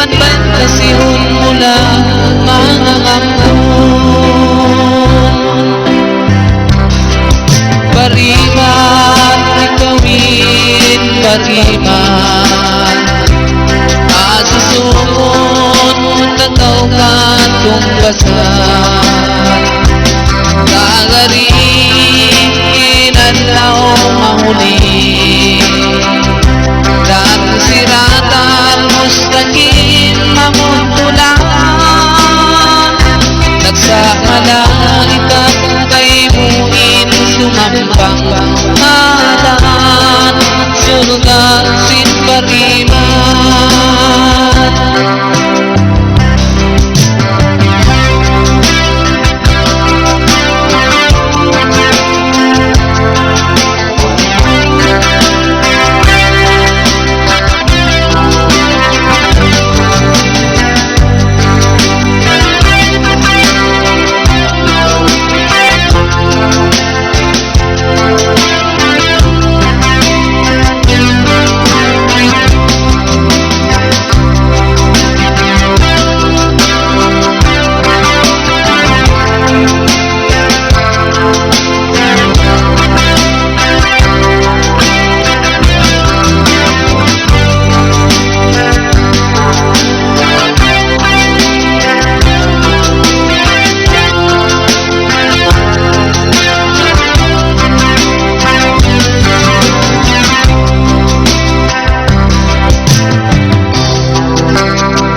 Pantasihon mula mga ampon. Bariman, ikawin, bariman, asusumon, tataw ka tungbasan. Kagarin, adlaw mahuli, dati siratan, mustaqim, mamuntulan. Nagsamalaikat kay muin, sumampang halan, surga sin bariman.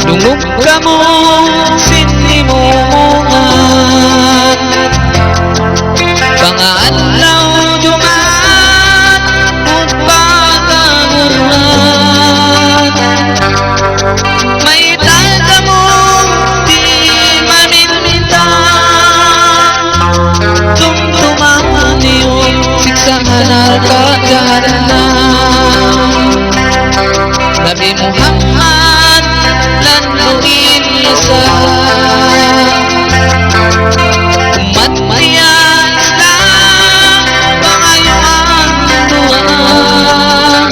Dungog ka mo, sinimumungan, pangaalaw duman, ug pagaguran. May taga mo, di maninta, tumtuman niyong siksahan al-kadahanan. Nabi Muhammad landuin sa umat maya Islam, pangayuan Tuhan.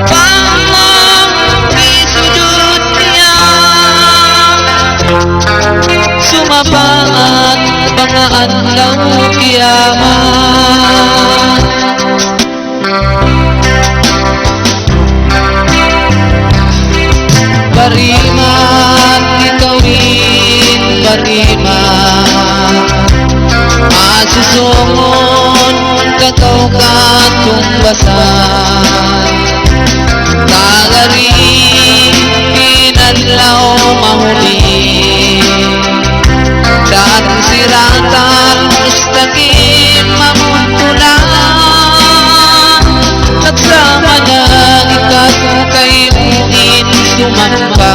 Pamang isudud niya, sumapat mga adlaw kiyamat. Bariman, ikawin, bariman, asusumon, kataw ka tungbasan. Kagarin, adlaw mahuli, dati siratan, mustaqim, mamuntulan. Nagsama na ikat kay muin, sumamba